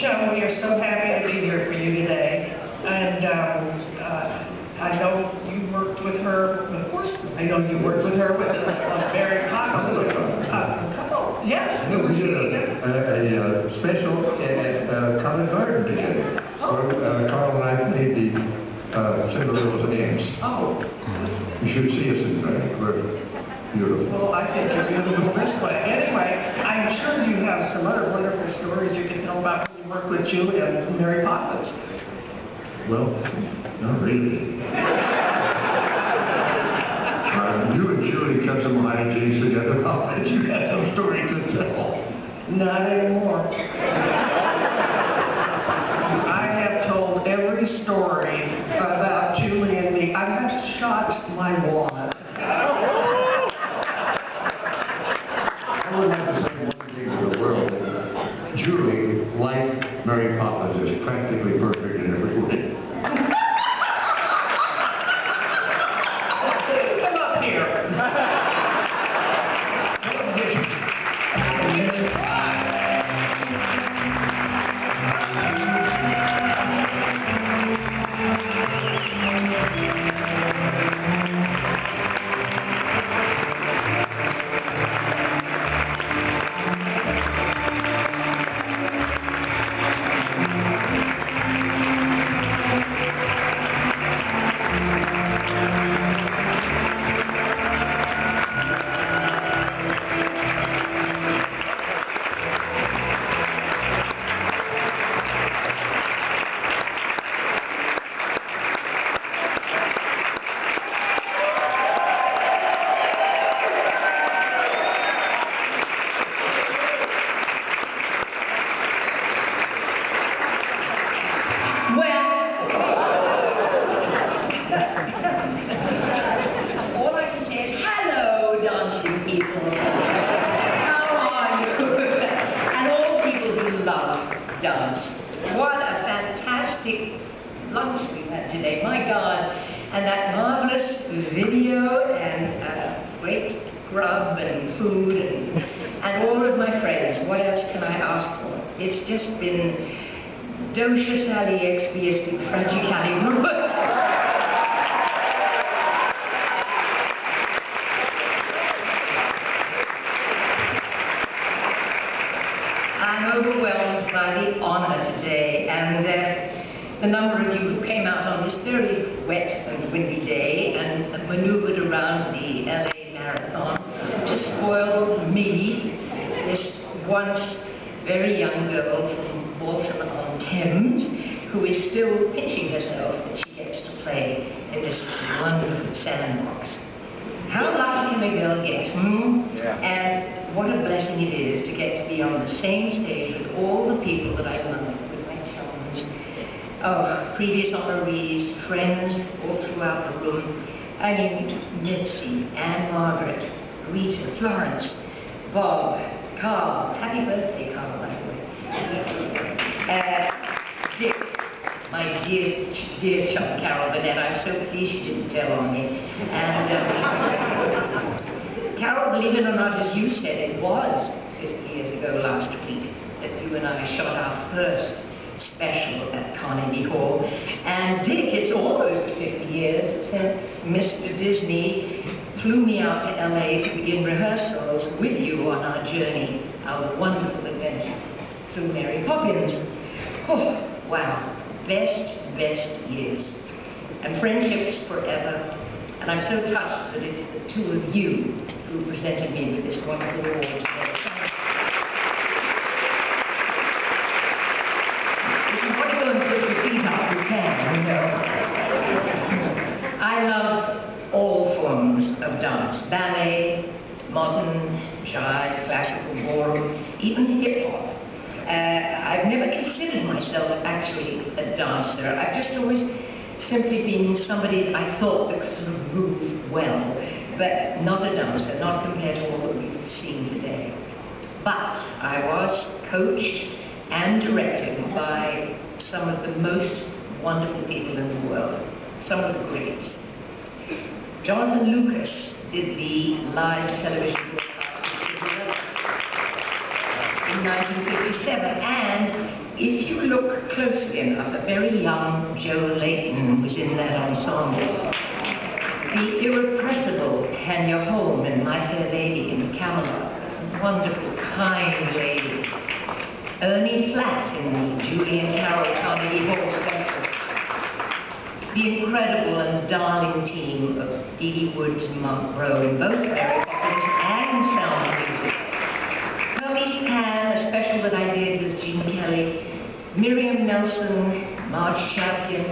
Joan, we are so happy to be here for you today. And I know you worked with her, of course, I know you worked with her with Mary Poppins. Yes. No, we did a special at Covent Garden together. Where Carl and I played the Cinderella's names. Oh. You should see us in there. We're beautiful. Well, I think you're beautiful this way. Anyway, I'm sure you have some other wonderful stories you can tell about when you worked with Julia and Mary Poppins. Well, not really. You and Julie cut some hijinks together. I'll bet you got some stories to tell. Not anymore. I have told every story about Julie and me. I have shot my wallet. I would have to say one thing to the world. Julie, like Mary Poppins, is practically perfect in every way. Come up here. All I can say is, hello, dancing people. How are you? And all people who love dance. What a fantastic lunch we had today. My God. And that marvelous video and great grub and food and all of my friends. What else can I ask for? It's just been Docious Ali Expiistic Fragicali. I'm overwhelmed by the honor today and the number of you who came out on this very wet and windy day and maneuvered around the LA Marathon to spoil me, this once very young girl from Bolton-on-Thames, who is still pinching herself that she gets to play in this wonderful sandbox. How lucky can a girl get, Yeah. And what a blessing it is to get to be on the same stage with all the people that I love, with my chums, previous honorees, friends all throughout the room. I mean, Mitzi, Anne Margaret, Rita, Florence, Bob, Carl. Happy birthday, Carl, by the way. Dick, my dear chum, Carol Burnett. I'm so pleased you didn't tell on me. And Carol, believe it or not, as you said, it was 50 years ago last week that you and I shot our first special at Carnegie Hall. And Dick, it's almost 50 years since Mr. Disney flew me out to LA to begin rehearsals with you on our journey, our wonderful adventure through Mary Poppins. Oh, wow. Best years. And friendships forever. And I'm so touched that it's the two of you who presented me with this wonderful award today. If you want to go and put your feet up, you can, you know. I love all forms of dance. Ballet, modern, jive, classical, ballroom, even hip-hop. I've never considered myself actually a dancer. I've just always simply been somebody that I thought that could sort of move well, but not a dancer, not compared to all that we've seen today. But I was coached and directed by some of the most wonderful people in the world, some of the greats. Jonathan Lucas did the live television broadcast of Cinderella in 1957, and if you look closely enough, a very young Joe Layton was in that ensemble. The irrepressible Hanya Holm in My Fair Lady in Camelot, a wonderful, kind lady. Ernie Flatt in the Julian Carroll Carnegie Hall special. The incredible and darling team of Dee Dee Woods and Mark Rowe in both Mary Poppins and Sound of Music. Hermes Pan, a special that I did with Gene Kelly. Miriam Nelson, Marge Champion,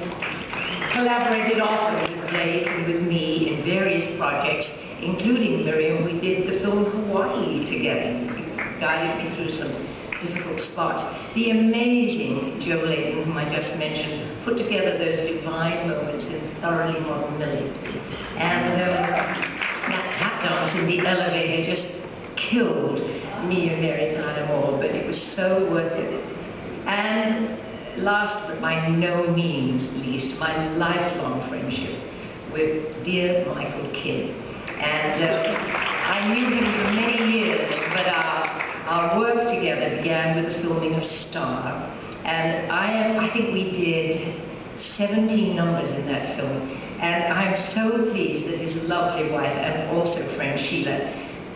collaborated often with Blake and with me in various projects, including Miriam. We did the film Hawaii together. You guided me through some difficult spots. The amazing Joe Layton, whom I just mentioned, put together those divine moments in Thoroughly Modern Millie. And that tap dance in the elevator just killed me and Mary Tyler Moore, but it was so worth it. And last but by no means least, my lifelong friendship with dear Michael Kidd. And I knew him for many years, but our work together began with the filming of Star. And I think we did 17 numbers in that film. And I'm so pleased that his lovely wife and also friend Sheila,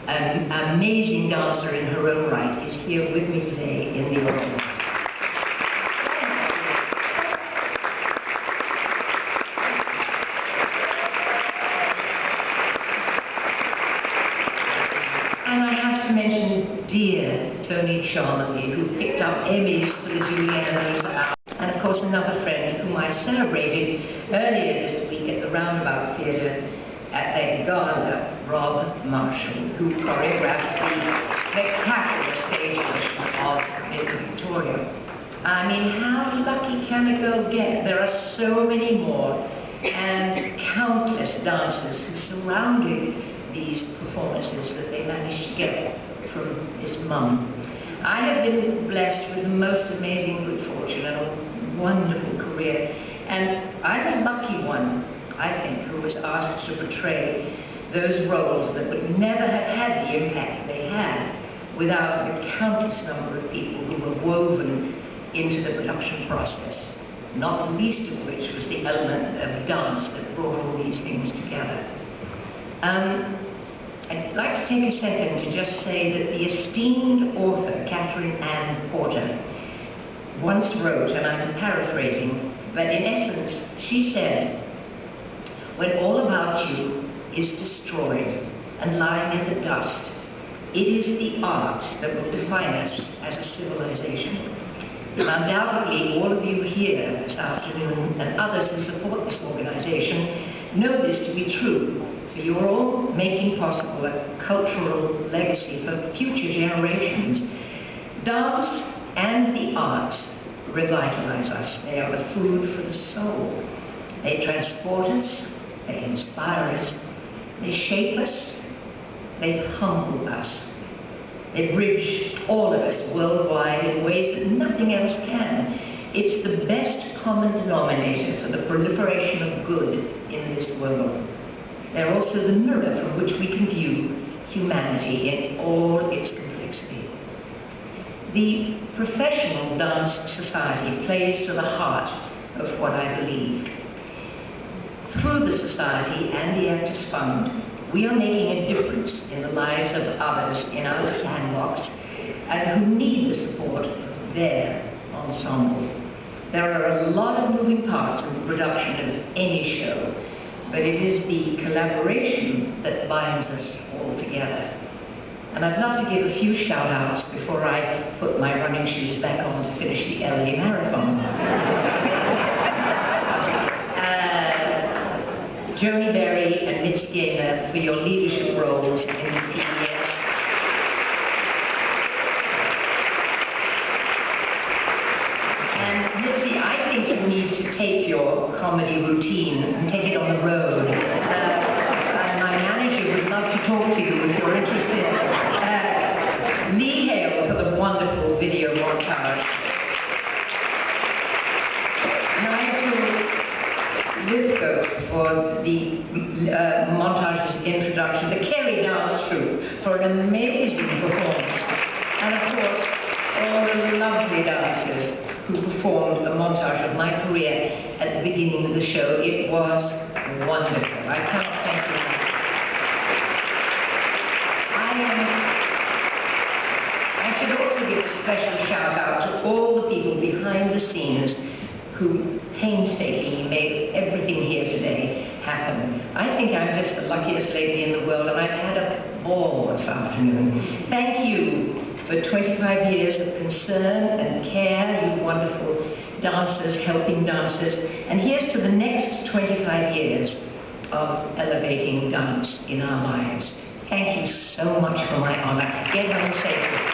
an amazing dancer in her own right, is here with me today in the audience. Dear Tony Charley, who picked up Emmys for the Julianas, and of course another friend whom I celebrated earlier this week at the Roundabout Theatre at their gala, Rob Marshall, who choreographed the spectacular stage version of Victoria. I mean, how lucky can a girl get? There are so many more, and countless dancers who surrounded these performances that they managed to get from his mum. I have been blessed with the most amazing good fortune and a wonderful career, and I'm a lucky one, I think, who was asked to portray those roles that would never have had the impact they had without the countless number of people who were woven into the production process, not the least of which was the element of dance that brought all these things together. I'd like to take a second to just say that the esteemed author, Catherine Ann Porter, once wrote, and I'm paraphrasing, but in essence, she said, "When all about you is destroyed and lying in the dust, it is the arts that will define us as a civilization." And undoubtedly, all of you here this afternoon and others who support this organization know this to be true. For you're all making possible a cultural legacy for future generations. Dance and the arts revitalize us. They are the food for the soul. They transport us, they inspire us, they shape us, they humble us. They bridge all of us worldwide in ways that nothing else can. It's the best common denominator for the proliferation of good in this world. They're also the mirror from which we can view humanity in all its complexity. The professional dance society plays to the heart of what I believe. Through the society and the Actors Fund, we are making a difference in the lives of others in our sandbox and who need the support of their ensemble. There are a lot of moving parts in the production of any show, but it is the collaboration that binds us all together. And I'd love to give a few shout-outs before I put my running shoes back on to finish the LA Marathon. Joni Berry and Mitzi Gaynor for your leadership roles in the PDS. And Mitzi, I think you need to take your comedy routine and take it on the road. And my manager would love to talk to you if you're interested. Lee Hale for the wonderful video montage. Lithgow for the montage's introduction, the Kerry Dance Troupe for an amazing performance, and of course all the lovely dancers who performed a montage of my career at the beginning of the show. It was wonderful. I cannot thank you enough. I should also give a special shout out to all the people behind the scenes who painstakingly made everything here today happen. I think I'm just the luckiest lady in the world, and I've had a ball this afternoon. Thank you for 25 years of concern and care, you wonderful dancers, helping dancers. And here's to the next 25 years of elevating dance in our lives. Thank you so much for my honor. Get home safely.